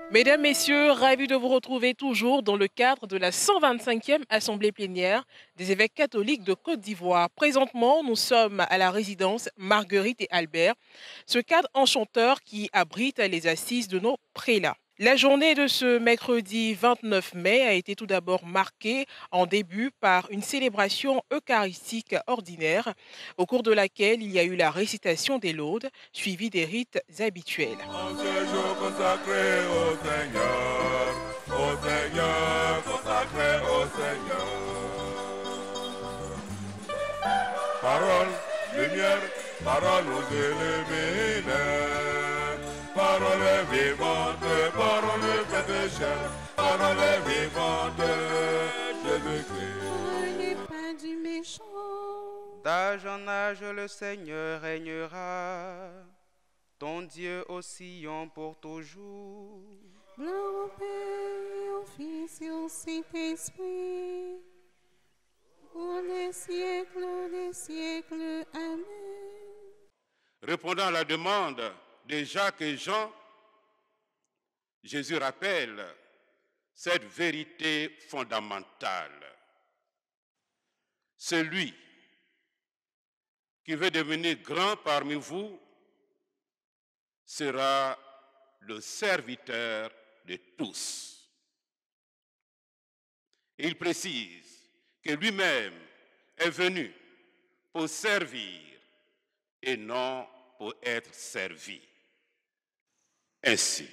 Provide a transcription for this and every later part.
Mesdames, Messieurs, ravi de vous retrouver toujours dans le cadre de la 125e Assemblée plénière des évêques catholiques de Côte d'Ivoire. Présentement, nous sommes à la résidence Marguerite et Albert, ce cadre enchanteur qui abrite les assises de nos prélats. La journée de ce mercredi 29 mai a été tout d'abord marquée en début par une célébration eucharistique ordinaire, au cours de laquelle il y a eu la récitation des laudes, suivie des rites habituels. En ce jour consacré au Seigneur, consacré au Seigneur. Parole, lumière, parole nous illumine. Parole vivante, parole faite de chair, parole vivante, Jésus-Christ. Les pains du méchant. D'âge en âge, le Seigneur régnera. Ton Dieu au Sion pour toujours. Gloire au Père, au Fils et au Saint-Esprit. Pour les siècles des siècles. Amen. Répondant à la demande de Jacques et Jean, Jésus rappelle cette vérité fondamentale. Celui qui veut devenir grand parmi vous sera le serviteur de tous. Il précise que lui-même est venu pour servir et non pour être servi. Ainsi,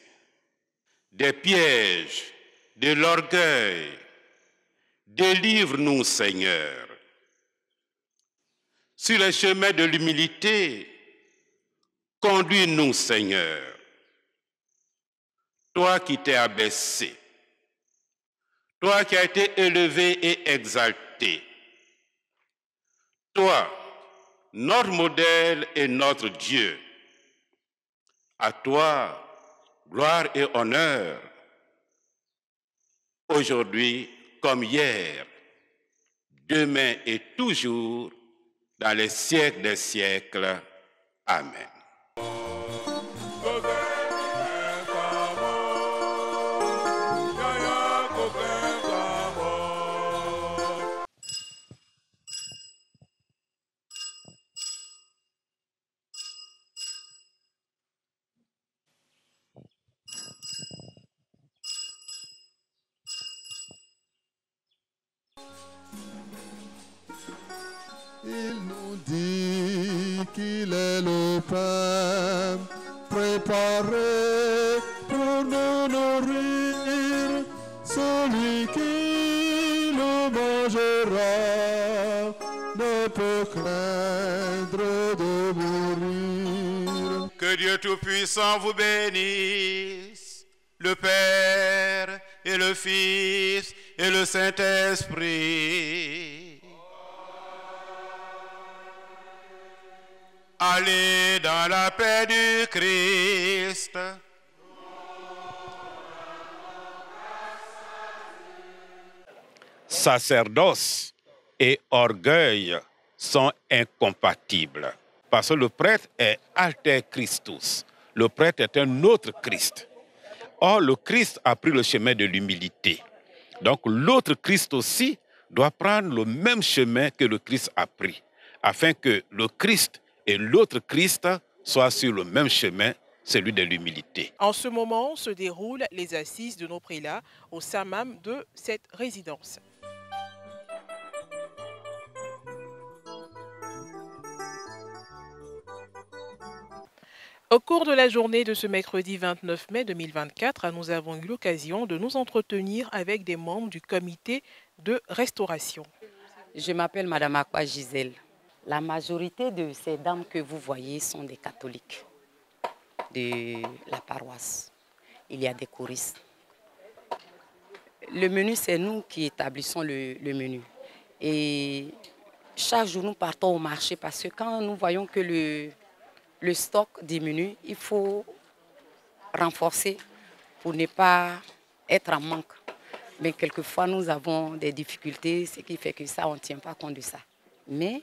des pièges, de l'orgueil, délivre-nous, Seigneur. Sur les chemins de l'humilité, conduis-nous, Seigneur. Toi qui t'es abaissé, toi qui as été élevé et exalté, toi, notre modèle et notre Dieu, à toi, gloire et honneur, aujourd'hui comme hier, demain et toujours, dans les siècles des siècles. Amen. Il nous dit qu'il est le pain préparé pour nous nourrir. Celui qui le mangera ne peut craindre de mourir. Que Dieu Tout-Puissant vous bénisse, le Père et le Fils et le Saint-Esprit. Allez dans la paix du Christ. Sacerdoce et orgueil sont incompatibles. Parce que le prêtre est alter Christus. Le prêtre est un autre Christ. Or, le Christ a pris le chemin de l'humilité. Donc, l'autre Christ aussi doit prendre le même chemin que le Christ a pris, afin que le Christ et l'autre Christ soient sur le même chemin, celui de l'humilité. En ce moment se déroulent les assises de nos prélats au summum de cette résidence. Au cours de la journée de ce mercredi 29 mai 2024, nous avons eu l'occasion de nous entretenir avec des membres du comité de restauration. Je m'appelle Madame Akwa Gisèle. La majorité de ces dames que vous voyez sont des catholiques de la paroisse. Il y a des choristes. Le menu, c'est nous qui établissons le menu. Et chaque jour, nous partons au marché parce que quand nous voyons que le stock diminue, il faut renforcer pour ne pas être en manque. Mais quelquefois, nous avons des difficultés, ce qui fait que ça, on ne tient pas compte de ça. Mais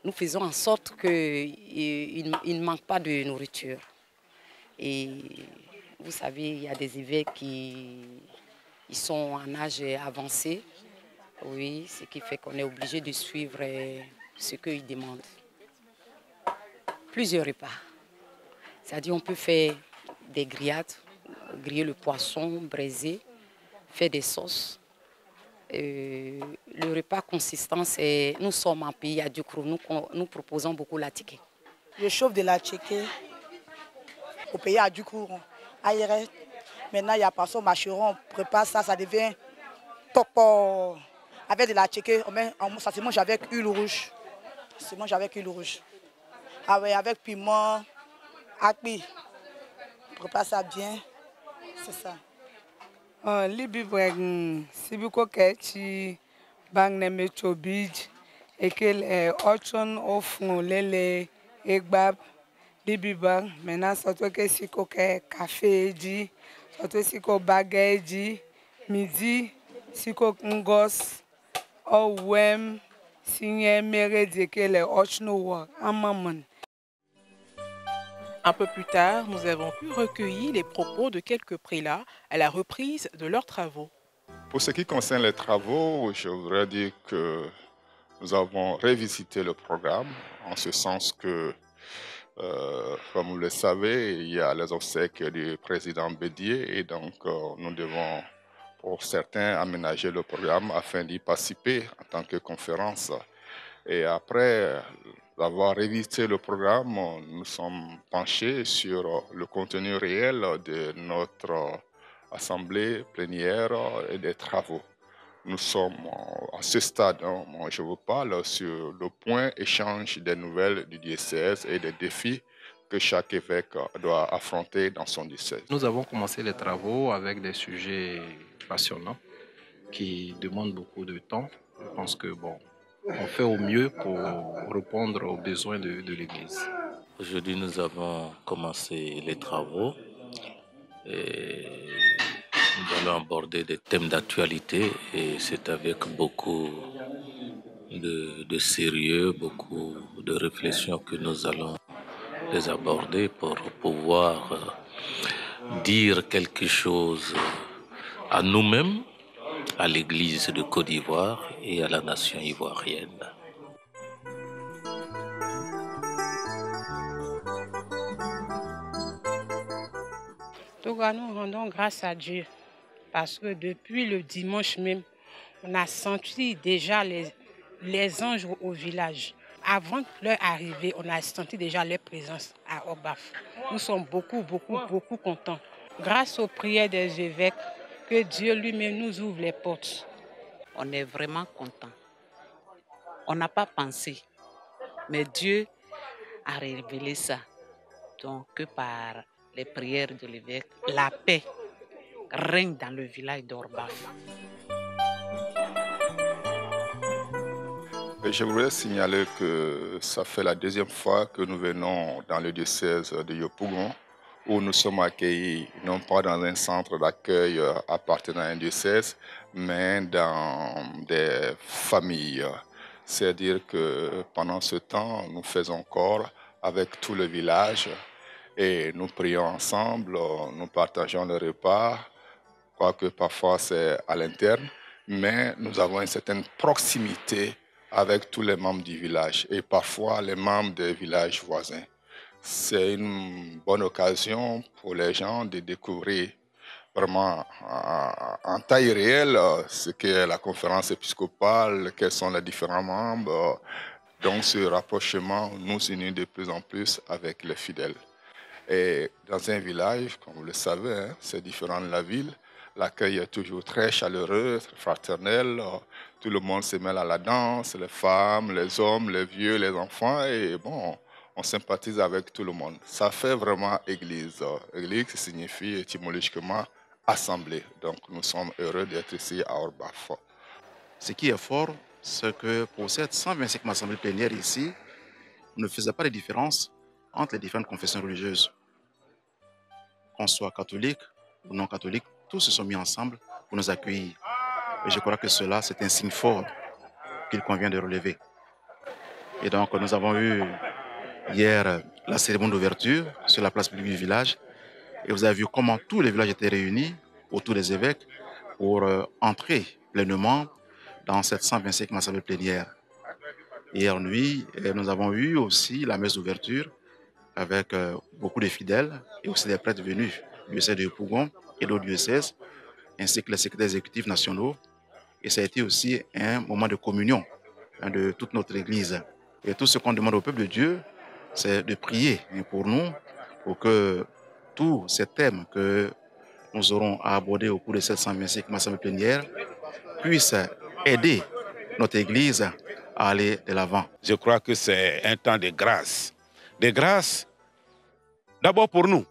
nous faisons en sorte qu'il ne manque pas de nourriture. Et vous savez, il y a des évêques qui ils sont en âge avancé. Oui, ce qui fait qu'on est obligé de suivre ce qu'ils demandent. Plusieurs repas. C'est-à-dire on peut faire des grillades, griller le poisson, braiser, faire des sauces. Le repas consistant, c'est nous sommes en pays à Dioukro, nous proposons beaucoup la ticket. Je chauffe de la ticket au pays à Dioukro. Maintenant, il y a pas son mâcheron, on prépare ça, ça devient topo. Avec de la ticket, ça se mange avec huile rouge. Ça se mange avec huile rouge. Ah ouais, avec piment, akpi. On prépare ça bien. C'est ça. Libi breg sibiko kechi bang neme chobij ekel ochon ofun lele egbab libi bang mena soto ke siko ke café ji soto siko bagay ji midi siko ngos owem sinye mere dekele ochno wa amamon. Un peu plus tard, nous avons pu recueillir les propos de quelques prélats à la reprise de leurs travaux. Pour ce qui concerne les travaux, je voudrais dire que nous avons revisité le programme, en ce sens que, comme vous le savez, il y a les obsèques du président Bédier et donc nous devons, pour certains, aménager le programme afin d'y participer en tant que conférence. Et après avoir révisé le programme, nous sommes penchés sur le contenu réel de notre assemblée plénière et des travaux. Nous sommes à ce stade, je vous parle sur le point échange des nouvelles du diocèse et des défis que chaque évêque doit affronter dans son diocèse. Nous avons commencé les travaux avec des sujets passionnants qui demandent beaucoup de temps. Je pense que on fait au mieux pour répondre aux besoins de l'Église. Aujourd'hui, nous avons commencé les travaux et nous allons aborder des thèmes d'actualité et c'est avec beaucoup de sérieux, beaucoup de réflexion que nous allons les aborder pour pouvoir dire quelque chose à nous-mêmes, à l'Église de Côte d'Ivoire et à la nation ivoirienne. Donc nous rendons grâce à Dieu parce que depuis le dimanche même, on a senti déjà les anges au village. Avant leur arrivée, on a senti déjà leur présence à Ogbaf. Nous sommes beaucoup contents. Grâce aux prières des évêques, que Dieu lui-même nous ouvre les portes. On est vraiment content. On n'a pas pensé, mais Dieu a révélé ça. Donc que par les prières de l'évêque, la paix règne dans le village d'Orbaf. Je voudrais signaler que ça fait la deuxième fois que nous venons dans le diocèse de Yopougon, où nous sommes accueillis non pas dans un centre d'accueil appartenant à un diocèse, mais dans des familles. C'est-à-dire que pendant ce temps, nous faisons corps avec tout le village et nous prions ensemble, nous partageons le repas, quoique parfois c'est à l'interne, mais nous avons une certaine proximité avec tous les membres du village et parfois les membres des villages voisins. C'est une bonne occasion pour les gens de découvrir vraiment en taille réelle ce qu'est la conférence épiscopale, quels sont les différents membres. Donc ce rapprochement nous unit de plus en plus avec les fidèles. Et dans un village, comme vous le savez, c'est différent de la ville. L'accueil est toujours très chaleureux, très fraternel. Tout le monde se mêle à la danse, les femmes, les hommes, les vieux, les enfants. Et on sympathise avec tout le monde. Ça fait vraiment église. Église signifie étymologiquement assemblée. Donc nous sommes heureux d'être ici à Orbaf. Ce qui est fort, c'est que pour cette 125e assemblée plénière ici, on ne faisait pas de différence entre les différentes confessions religieuses. Qu'on soit catholique ou non catholique, tous se sont mis ensemble pour nous accueillir. Et je crois que cela, c'est un signe fort qu'il convient de relever. Et donc, nous avons eu hier la cérémonie d'ouverture sur la place publique du village. Et vous avez vu comment tous les villages étaient réunis autour des évêques pour entrer pleinement dans cette 125e assemblée plénière. Hier nuit, nous avons eu aussi la messe d'ouverture avec beaucoup de fidèles et aussi des prêtres venus du diocèse de Yopougon et d'autres diocèses, ainsi que les secrétaires exécutifs nationaux. Et ça a été aussi un moment de communion de toute notre Église. Et tout ce qu'on demande au peuple de Dieu, c'est de prier pour nous, pour que tous ces thèmes que nous aurons à aborder au cours de cette 125e assemblée plénière puissent aider notre Église à aller de l'avant. Je crois que c'est un temps de grâce. De grâce, d'abord pour nous,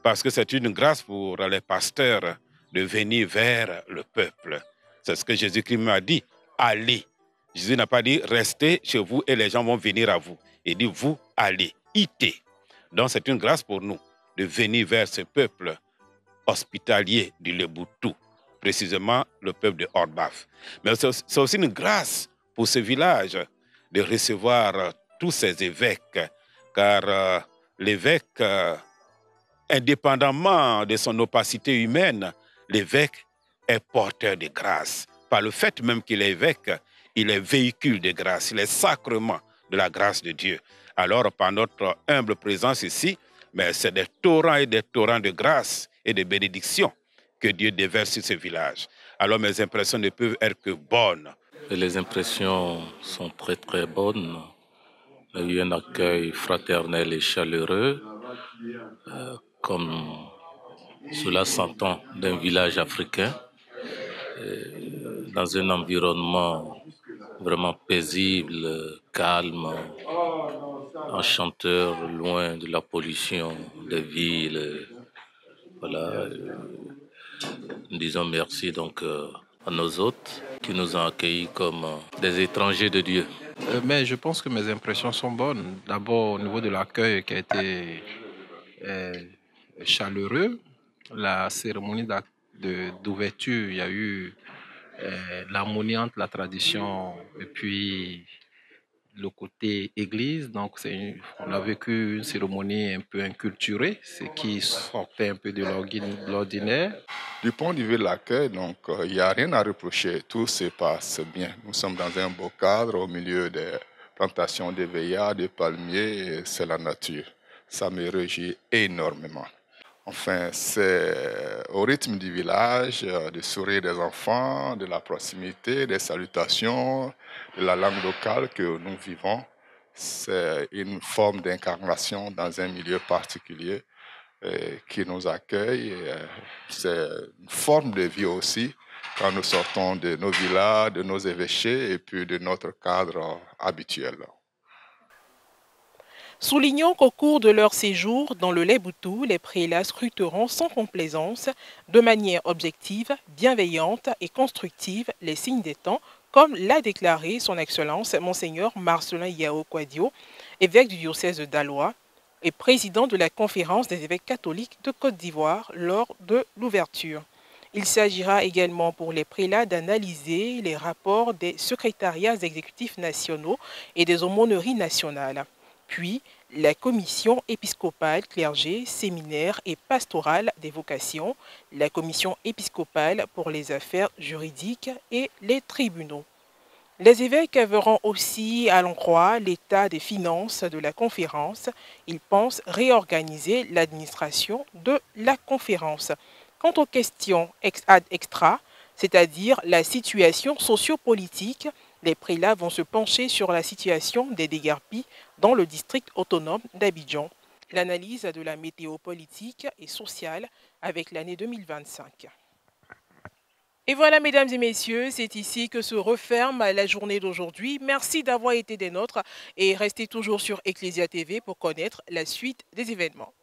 parce que c'est une grâce pour les pasteurs de venir vers le peuple. C'est ce que Jésus-Christ m'a dit, allez. Jésus n'a pas dit restez chez vous et les gens vont venir à vous. Il dit vous allez, ité. Donc c'est une grâce pour nous de venir vers ce peuple hospitalier du Leboutou, précisément le peuple de Orbaf. Mais c'est aussi une grâce pour ce village de recevoir tous ces évêques, car l'évêque, indépendamment de son opacité humaine, l'évêque est porteur de grâce. Par le fait même qu'il est évêque, il est véhicule de grâce, il est sacrement de la grâce de Dieu. Alors, par notre humble présence ici, mais c'est des torrents et des torrents de grâce et de bénédiction que Dieu déverse sur ce village. Alors, mes impressions ne peuvent être que bonnes. Et les impressions sont très très bonnes. Il y a eu un accueil fraternel et chaleureux, comme cela s'entend d'un village africain, dans un environnement vraiment paisible, calme, enchanteur, loin de la pollution des villes. Voilà. Nous disons merci donc à nos hôtes qui nous ont accueillis comme des étrangers de Dieu. Mais je pense que mes impressions sont bonnes. D'abord au niveau de l'accueil qui a été chaleureux. La cérémonie d'ouverture, il y a eu l'harmonie entre la tradition et puis le côté église. Donc on a vécu une cérémonie un peu inculturée, ce qui sortait un peu de l'ordinaire. Du point de vue de l'accueil, donc il n'y a rien à reprocher, tout se passe bien. Nous sommes dans un beau cadre au milieu des plantations de veillards, de palmiers, et c'est la nature. Ça me réjouit énormément. Enfin, c'est au rythme du village, du sourire des enfants, de la proximité, des salutations, de la langue locale que nous vivons. C'est une forme d'incarnation dans un milieu particulier qui nous accueille. C'est une forme de vie aussi quand nous sortons de nos villas, de nos évêchés et puis de notre cadre habituel. Soulignons qu'au cours de leur séjour dans le Leboutou, les prélats scruteront sans complaisance, de manière objective, bienveillante et constructive, les signes des temps, comme l'a déclaré son Excellence Monseigneur Marcelin Yao Kwadio, évêque du diocèse de Daloa et président de la conférence des évêques catholiques de Côte d'Ivoire lors de l'ouverture. Il s'agira également pour les prélats d'analyser les rapports des secrétariats exécutifs nationaux et des aumôneries nationales. Puis, la commission épiscopale clergé, séminaire et pastorale des vocations, la commission épiscopale pour les affaires juridiques et les tribunaux. Les évêques verront aussi à l'endroit l'état des finances de la conférence. Ils pensent réorganiser l'administration de la conférence. Quant aux questions ad extra, c'est-à-dire la situation sociopolitique, les prélats vont se pencher sur la situation des déguerpis dans le district autonome d'Abidjan, l'analyse de la météo politique et sociale avec l'année 2025. Et voilà, mesdames et messieurs, c'est ici que se referme la journée d'aujourd'hui. Merci d'avoir été des nôtres et restez toujours sur Ecclesia TV pour connaître la suite des événements.